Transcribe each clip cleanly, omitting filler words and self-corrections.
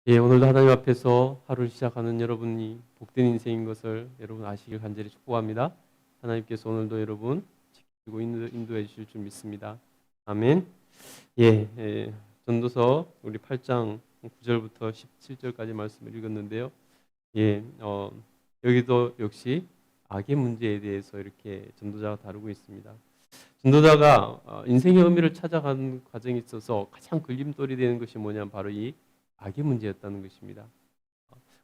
예, 오늘도 하나님 앞에서 하루를 시작하는 여러분이 복된 인생인 것을 여러분 아시길 간절히 축복합니다. 하나님께서 오늘도 여러분 지키고 인도해 주실 줄 믿습니다. 아멘. 전도서 우리 8장 9절부터 17절까지 말씀을 읽었는데요. 여기도 역시 악의 문제에 대해서 이렇게 전도자가 다루고 있습니다. 전도자가 인생의 의미를 찾아가는 과정에 있어서 가장 걸림돌이 되는 것이 뭐냐면 바로 이 악의 문제였다는 것입니다.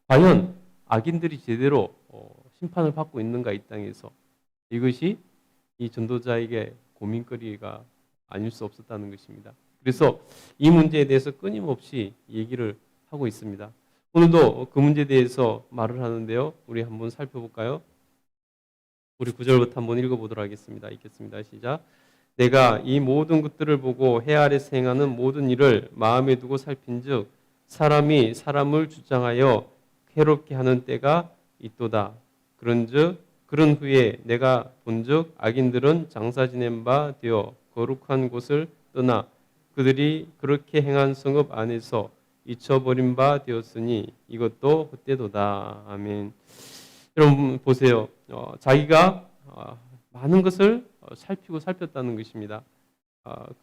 과연 악인들이 제대로 심판을 받고 있는가 이 땅에서, 이것이 이 전도자에게 고민거리가 아닐 수 없었다는 것입니다. 그래서 이 문제에 대해서 끊임없이 얘기를 하고 있습니다. 오늘도 그 문제에 대해서 말을 하는데요. 우리 한번 살펴볼까요? 우리 9절부터 한번 읽어보도록 하겠습니다. 읽겠습니다. 시작. 내가 이 모든 것들을 보고 해 아래서 행하는 모든 일을 마음에 두고 살핀즉 사람이 사람을 주장하여 해롭게 하는 때가 있도다. 그런즉 그런 후에 내가 본즉 악인들은 장사 지낸 바 되어 거룩한 곳을 떠나 그들이 그렇게 행한 성읍 안에서 잊혀버린 바 되었으니 이것도 헛되도다. 아멘. 여러분 보세요. 자기가 많은 것을 살피고 살폈다는 것입니다.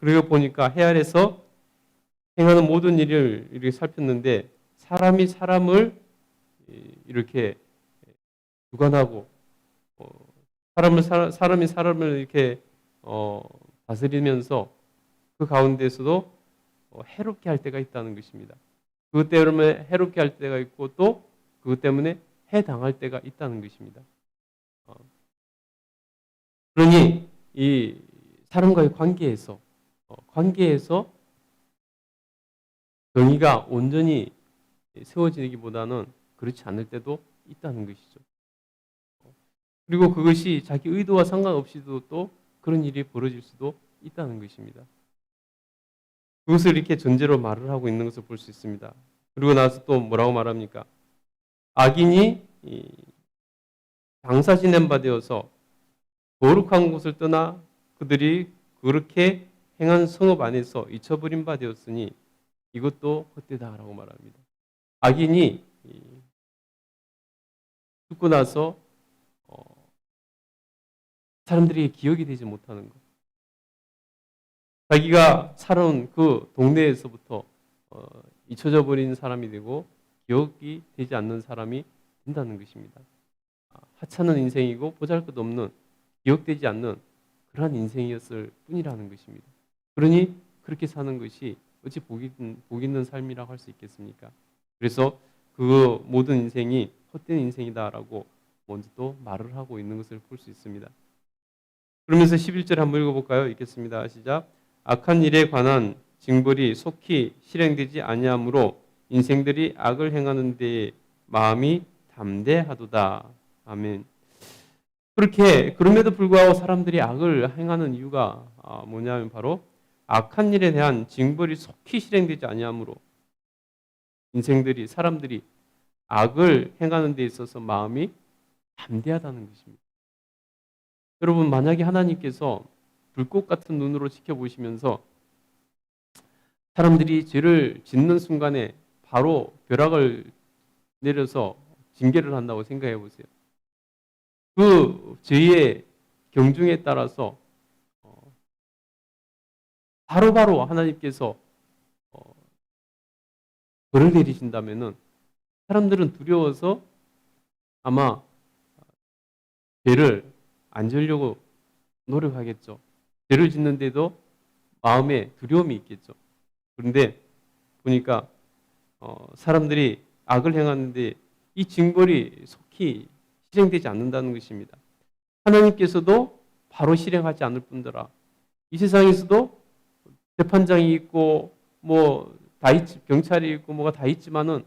그리고 보니까 해 아래서 행하는 모든 일을 이렇게 살폈는데 사람이 사람을 이렇게 주관하고 사람이 사람을 이렇게 다스리면서 그 가운데서도 해롭게 할 때가 있다는 것입니다. 그것 때문에 해롭게 할 때가 있고 또 그것 때문에 해당할 때가 있다는 것입니다. 그러니 이 사람과의 관계에서 정의가 온전히 세워지기보다는 그렇지 않을 때도 있다는 것이죠. 그리고 그것이 자기 의도와 상관없이도 또 그런 일이 벌어질 수도 있다는 것입니다. 그것을 이렇게 전제로 말을 하고 있는 것을 볼 수 있습니다. 그리고 나서 또 뭐라고 말합니까? 악인이 장사 지낸 바 되어서 거룩한 곳을 떠나 그들이 그렇게 행한 성읍 안에서 잊혀버린 바 되었으니 이것도 헛되다라고 말합니다. 악인이 죽고 나서 사람들이 기억이 되지 못하는 것, 자기가 살아온 그 동네에서부터 잊혀져 버린 사람이 되고 기억이 되지 않는 사람이 된다는 것입니다. 하찮은 인생이고 보잘것없는, 기억되지 않는 그러한 인생이었을 뿐이라는 것입니다. 그러니 그렇게 사는 것이 어찌 복 있는 삶이라고 할 수 있겠습니까? 그래서 그 모든 인생이 헛된 인생이다라고 먼저 또 말을 하고 있는 것을 볼 수 있습니다. 그러면서 11절 한번 읽어볼까요? 읽겠습니다. 시작. 악한 일에 관한 징벌이 속히 실행되지 아니하므로 인생들이 악을 행하는 데에 마음이 담대하도다. 아멘. 그럼에도 불구하고 사람들이 악을 행하는 이유가 뭐냐면 바로 악한 일에 대한 징벌이 속히 실행되지 아니하므로 사람들이 악을 행하는 데 있어서 마음이 담대하다는 것입니다. 여러분, 만약에 하나님께서 불꽃 같은 눈으로 지켜보시면서 사람들이 죄를 짓는 순간에 바로 벼락을 내려서 징계를 한다고 생각해 보세요. 그 죄의 경중에 따라서 바로바로 하나님께서 벌을 내리신다면은 사람들은 두려워서 아마 죄를 안 지으려고 노력하겠죠. 죄를 짓는데도 마음에 두려움이 있겠죠. 그런데 보니까 사람들이 악을 행하는데 이 징벌이 속히 실행되지 않는다는 것입니다. 하나님께서도 바로 실행하지 않을 뿐더러 이 세상에서도 재판장이 있고 다 있지, 경찰이 있고 뭐가 다 있지만은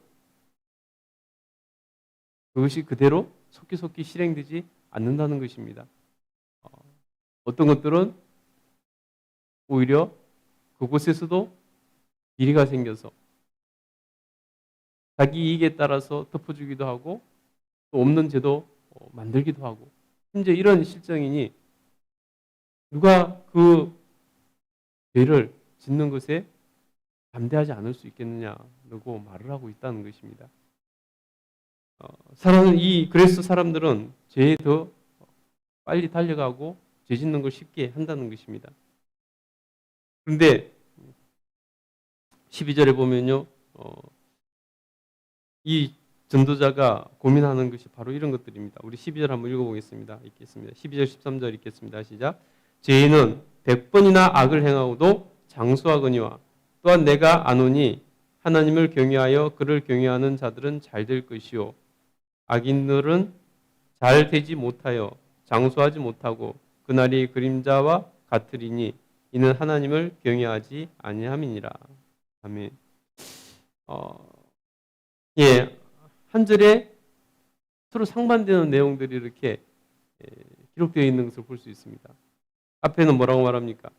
그것이 그대로 속히 실행되지 않는다는 것입니다. 어떤 것들은 오히려 그곳에서도 비리가 생겨서 자기 이익에 따라서 덮어주기도 하고 또 없는 죄도 만들기도 하고, 현재 이런 실정이니 누가 그 죄를 짓는 것에 담대하지 않을 수 있겠느냐, 라고 말을 하고 있다는 것입니다. 그래서 사람들은 죄에 더 빨리 달려가고 죄 짓는 걸 쉽게 한다는 것입니다. 그런데 12절에 보면요, 이 전도자가 고민하는 것이 바로 이런 것들입니다. 우리 12절 한번 읽어보겠습니다. 읽겠습니다. 12절 13절 읽겠습니다. 시작. 죄인은 100번이나 악을 행하고도 장수하거니와 또한 내가 아노니 하나님을 경외하여 그를 경외하는 자들은 잘 될 것이요 악인들은 잘 되지 못하여 장수하지 못하고 그날이 그림자와 같으리니 이는 하나님을 경외하지 아니함이니라. 아멘. 한 절에 서로 상반되는 내용들이 이렇게 기록되어 있는 것을 볼 수 있습니다. 앞에는 뭐라고 말합니까?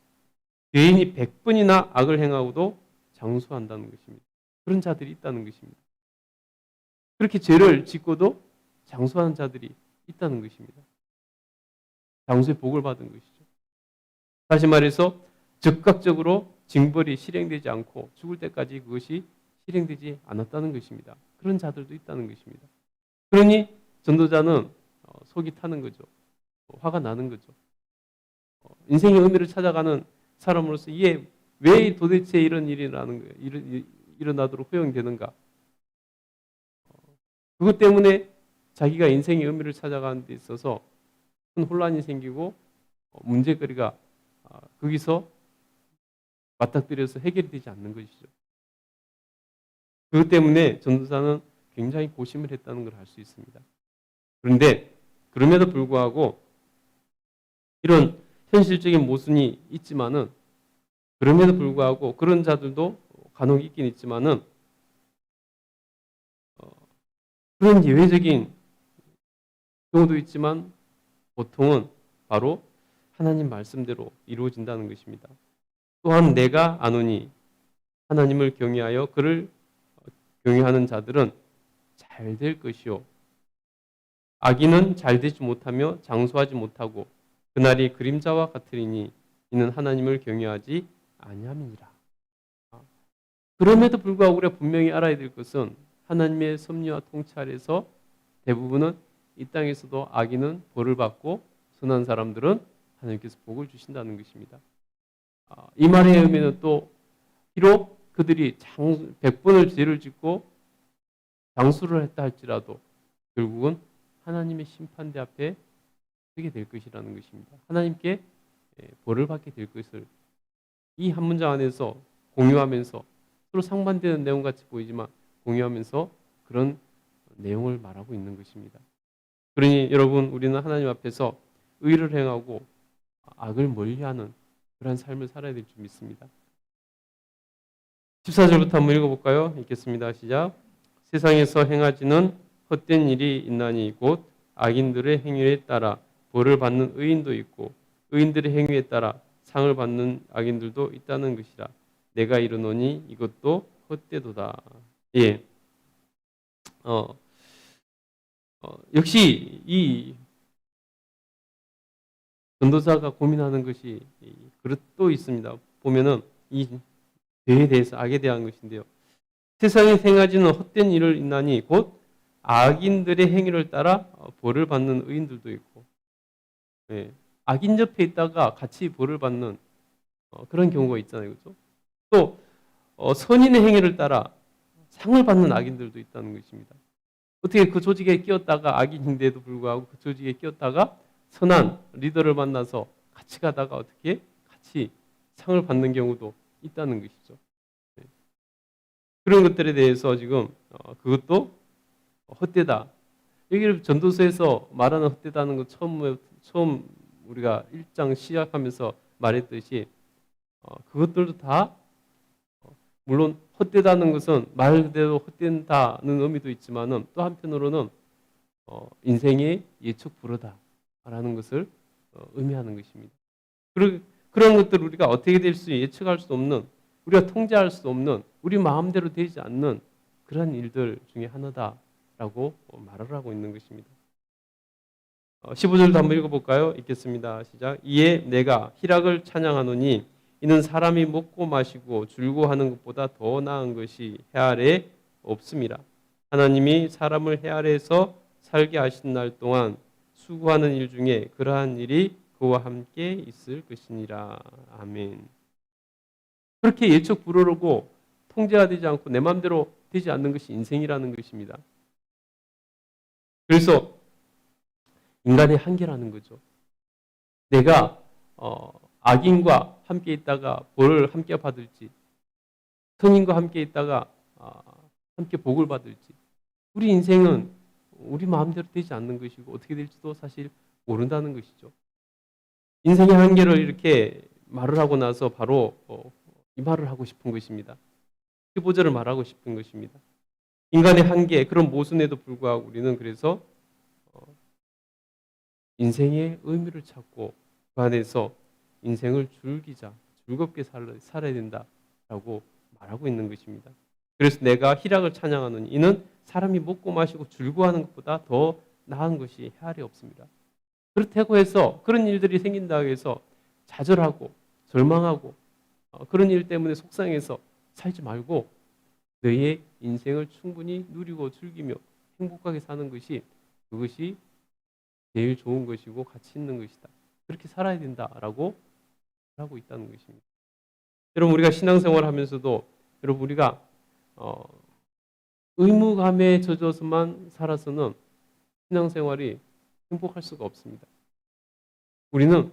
죄인이 100번이나 악을 행하고도 장수한다는 것입니다. 그런 자들이 있다는 것입니다. 그렇게 죄를 짓고도 장수하는 자들이 있다는 것입니다. 장수의 복을 받은 것이죠. 다시 말해서 즉각적으로 징벌이 실행되지 않고 죽을 때까지 그것이 실행되지 않았다는 것입니다. 그런 자들도 있다는 것입니다. 그러니 전도자는 속이 타는 거죠. 화가 나는 거죠. 인생의 의미를 찾아가는 사람으로서 이게 왜 도대체 이런 일이 일어나도록 허용되는가? 그것 때문에 자기가 인생의 의미를 찾아가는 데 있어서 큰 혼란이 생기고 문제거리가 거기서 맞닥뜨려서 해결이 되지 않는 것이죠. 그것 때문에 전도사는 굉장히 고심을 했다는 걸 알 수 있습니다. 그런데 그럼에도 불구하고 이런 현실적인 모순이 있지만은 그럼에도 불구하고 그런 자들도 간혹 있긴 있지만은 그런 예외적인 경우도 있지만 보통은 바로 하나님 말씀대로 이루어진다는 것입니다. 또한 내가 아노니 하나님을 경외하여 그를 경외하는 자들은 잘 될 것이요 악인은 잘 되지 못하며 장수하지 못하고 그날이 그림자와 같으리니 이는 하나님을 경외하지 아니함이니라. 그럼에도 불구하고 우리가 분명히 알아야 될 것은 하나님의 섭리와 통치 아래서 대부분은 이 땅에서도 악인은 벌을 받고 선한 사람들은 하나님께서 복을 주신다는 것입니다. 이 말의 의미는 또 비록 그들이 100번을 죄를 짓고 장수를 했다 할지라도 결국은 하나님의 심판대 앞에 서게 될 것이라는 것입니다. 하나님께 벌을 받게 될 것을 이 한 문장 안에서 공유하면서 서로 상반되는 내용 같이 보이지만 공유하면서 그런 내용을 말하고 있는 것입니다. 그러니 여러분 우리는 하나님 앞에서 의를 행하고 악을 멀리하는 그런 삶을 살아야 될 줄 믿습니다. 14절부터 한번 읽어볼까요? 읽겠습니다. 시작. 세상에서 행하지는 헛된 일이 있나니 곧 악인들의 행위에 따라 벌을 받는 의인도 있고 의인들의 행위에 따라 상을 받는 악인들도 있다는 것이라. 내가 이르노니 이것도 헛되도다. 예. 역시 이 전도사가 고민하는 것이 또 있습니다. 보면은 이 죄에 대해서 악에 대한 것인데요. 세상에 행하지는 헛된 일을 있나니 곧 악인들의 행위를 따라 벌을 받는 의인들도 있고, 예, 악인 옆에 있다가 같이 벌을 받는 그런 경우가 있잖아요, 그렇죠? 또 선인의 행위를 따라 상을 받는 악인들도 있다는 것입니다. 어떻게 그 조직에 끼었다가 악인인데도 불구하고 그 조직에 끼었다가 선한 리더를 만나서 같이 가다가 어떻게 같이 상을 받는 경우도 있다는 것이죠. 네. 그런 것들에 대해서 지금 그것도 헛되다. 여기 전도서에서 말하는 헛되다는 거 처음 우리가 1장 시작하면서 말했듯이 그것들도 다 물론 헛되다는 것은 말 그대로 헛된다는 의미도 있지만은 또 한편으로는 인생의 예측 불허다라는 것을 의미하는 것입니다. 그런 것들을 우리가 어떻게 될지 예측할 수 없는, 우리가 통제할 수 없는, 우리 마음대로 되지 않는 그런 일들 중에 하나다라고 말을 하고 있는 것입니다. 15절도 한번 읽어볼까요? 읽겠습니다. 시작. 이에 내가 희락을 찬양하노니 이는 사람이 먹고 마시고 즐거워하는 것보다 더 나은 것이 해 아래 없음이라. 하나님이 사람을 해 아래에서 살게 하신 날 동안 수고하는 일 중에 그러한 일이 그와 함께 있을 것이니라. 아멘. 그렇게 예측 불허르고 통제가 되지 않고 내 마음대로 되지 않는 것이 인생이라는 것입니다. 그래서 인간의 한계라는 거죠. 내가 악인과 함께 있다가 벌을 함께 받을지, 선인과 함께 있다가 함께 복을 받을지, 우리 인생은 우리 마음대로 되지 않는 것이고 어떻게 될지도 사실 모른다는 것이죠. 인생의 한계를 이렇게 말을 하고 나서 바로 이 말을 하고 싶은 것입니다. 15절을 말하고 싶은 것입니다. 인간의 한계, 그런 모순에도 불구하고 우리는 그래서 인생의 의미를 찾고 그 안에서 인생을 즐겁게 살아야 된다라고 말하고 있는 것입니다. 그래서 내가 희락을 찬양하는 이는 사람이 먹고 마시고 즐거워하는 것보다 더 나은 것이 해 아래 없습니다. 그렇다고 해서 그런 일들이 생긴다고 해서 좌절하고 절망하고 그런 일 때문에 속상해서 살지 말고 너의 인생을 충분히 누리고 즐기며 행복하게 사는 것이 그것이 제일 좋은 것이고 가치 있는 것이다. 그렇게 살아야 된다라고 하고 있다는 것입니다. 여러분 우리가 신앙생활 하면서도 여러분 우리가 의무감에 젖어서만 살아서는 신앙생활이 행복할 수가 없습니다. 우리는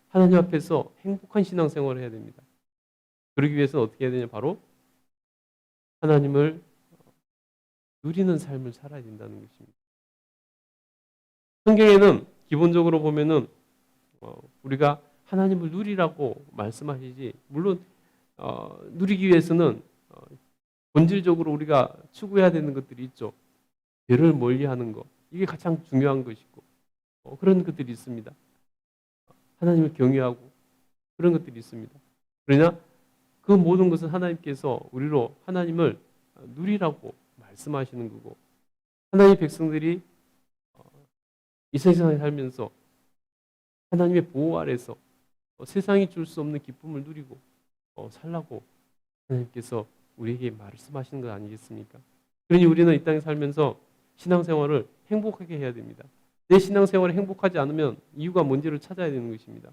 하나님 앞에서 행복한 신앙생활을 해야 됩니다. 그러기 위해서 어떻게 해야 되냐? 바로 하나님을 누리는 삶을 살아야 된다는 것입니다. 성경에는 기본적으로 보면은 우리가 하나님을 누리라고 말씀하시지, 물론 누리기 위해서는 본질적으로 우리가 추구해야 되는 것들이 있죠. 죄를 멀리하는 것, 이게 가장 중요한 것이고 그런 것들이 있습니다. 하나님을 경외하고 그런 것들이 있습니다. 그러나 그 모든 것은 하나님께서 우리로 하나님을 누리라고 말씀하시는 거고, 하나님의 백성들이 이 세상에 살면서 하나님의 보호 아래서 세상이 줄 수 없는 기쁨을 누리고 살라고 하나님께서 우리에게 말씀하시는 것 아니겠습니까? 그러니 우리는 이 땅에 살면서 신앙생활을 행복하게 해야 됩니다. 내 신앙생활이 행복하지 않으면 이유가 뭔지를 찾아야 되는 것입니다.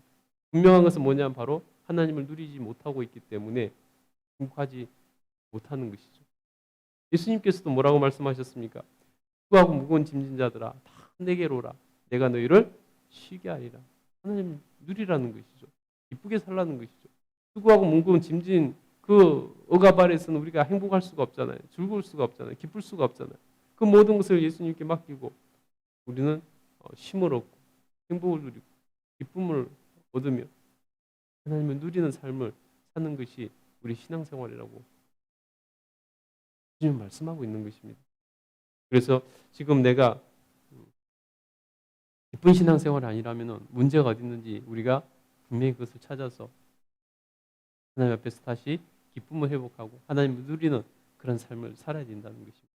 분명한 것은 뭐냐면 바로 하나님을 누리지 못하고 있기 때문에 행복하지 못하는 것이죠. 예수님께서도 뭐라고 말씀하셨습니까? 수고하고 무거운 짐진 자들아 다 내게로 오라. 내가 너희를 쉬게 하리라. 하나님 누리라는 것이죠. 기쁘게 살라는 것이죠. 수고하고 무거운 짐진 그 억압 아래서는 우리가 행복할 수가 없잖아요. 즐거울 수가 없잖아요. 기쁠 수가 없잖아요. 그 모든 것을 예수님께 맡기고 우리는 쉼을 얻고 행복을 누리고 기쁨을 얻으며 하나님을 누리는 삶을 사는 것이 우리 신앙생활이라고 주님 말씀하고 있는 것입니다. 그래서 지금 내가 기쁜 신앙생활이 아니라면 문제가 어디 있는지 우리가 분명히 그것을 찾아서 하나님 앞에서 다시 기쁨을 회복하고 하나님을 누리는 그런 삶을 살아야 된다는 것입니다.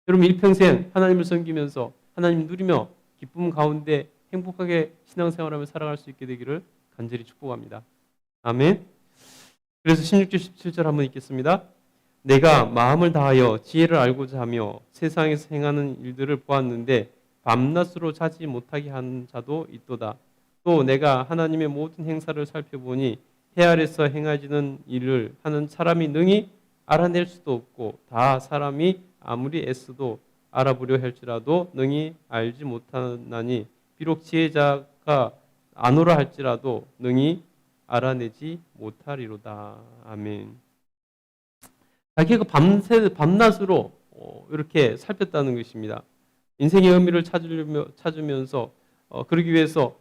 여러분 일평생 하나님을 섬기면서 하나님을 누리며 기쁨 가운데 행복하게 신앙생활하며 살아갈 수 있게 되기를 간절히 축복합니다. 아멘. 그래서 16절 17절 한번 읽겠습니다. 내가 마음을 다하여 지혜를 알고자 하며 세상에서 행하는 일들을 보았는데 밤낮으로 자지 못하게 하는 자도 있도다. 또 내가 하나님의 모든 행사를 살펴보니 해 아래서 행하지는 일을 하는 사람이 능히 알아낼 수도 없고 다 사람이 아무리 애써도 알아보려 할지라도 능히 알지 못하나니 비록 지혜자가 아노라 할지라도 능히 알아내지 못하리로다. 아멘. 자기가 밤낮으로 이렇게 살폈다는 것입니다. 인생의 의미를 찾으면서 그러기 위해서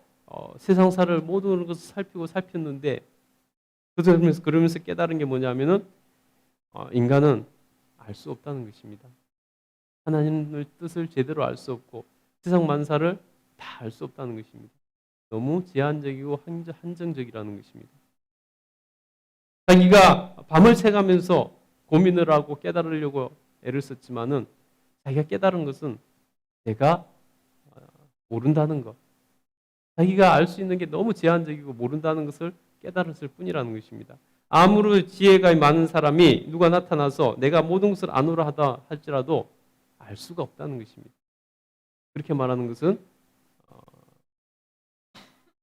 세상사를 모든 것을 살폈는데 그러면서 깨달은 게 뭐냐면은 인간은 알 수 없다는 것입니다. 하나님의 뜻을 제대로 알 수 없고 세상 만사를 다 알 수 없다는 것입니다. 너무 제한적이고 한정적이라는 것입니다. 자기가 밤을 새가면서 고민을 하고 깨달으려고 애를 썼지만은 자기가 깨달은 것은 내가 모른다는 것, 자기가 알 수 있는 게 너무 제한적이고 모른다는 것을 깨달았을 뿐이라는 것입니다. 아무리 지혜가 많은 사람이 누가 나타나서 내가 모든 것을 아노라 하다 할지라도 알 수가 없다는 것입니다. 그렇게 말하는 것은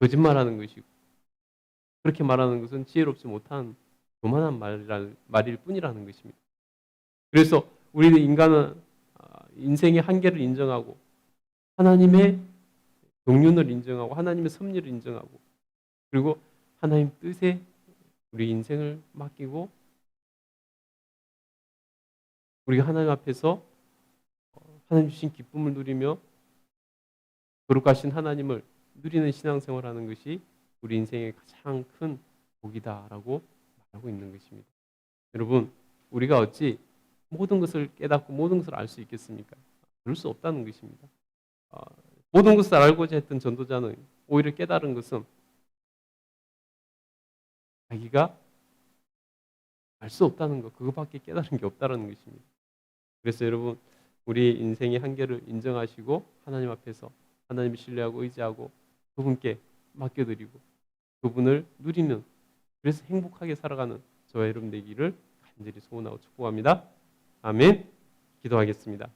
거짓말하는 것이고, 그렇게 말하는 것은 지혜롭지 못한 교만한 말일 뿐이라는 것입니다. 그래서 우리는 인간은 인생의 한계를 인정하고 하나님의 경륜을 인정하고 하나님의 섭리를 인정하고 그리고 하나님 뜻에 우리 인생을 맡기고 우리가 하나님 앞에서 하나님 주신 기쁨을 누리며 거룩하신 하나님을 누리는 신앙생활하는 것이 우리 인생의 가장 큰 복이다라고 말하고 있는 것입니다. 여러분, 우리가 어찌 모든 것을 깨닫고 모든 것을 알 수 있겠습니까? 그럴 수 없다는 것입니다. 모든 것을 알고자 했던 전도자는 오히려 깨달은 것은 자기가 알 수 없다는 것, 그것밖에 깨달은 게 없다는 것입니다. 그래서 여러분, 우리 인생의 한계를 인정하시고 하나님 앞에서 하나님을 신뢰하고 의지하고 그분께 맡겨드리고 그분을 누리는, 그래서 행복하게 살아가는 저와 여러분 되기를 간절히 소원하고 축복합니다. 아멘. 기도하겠습니다.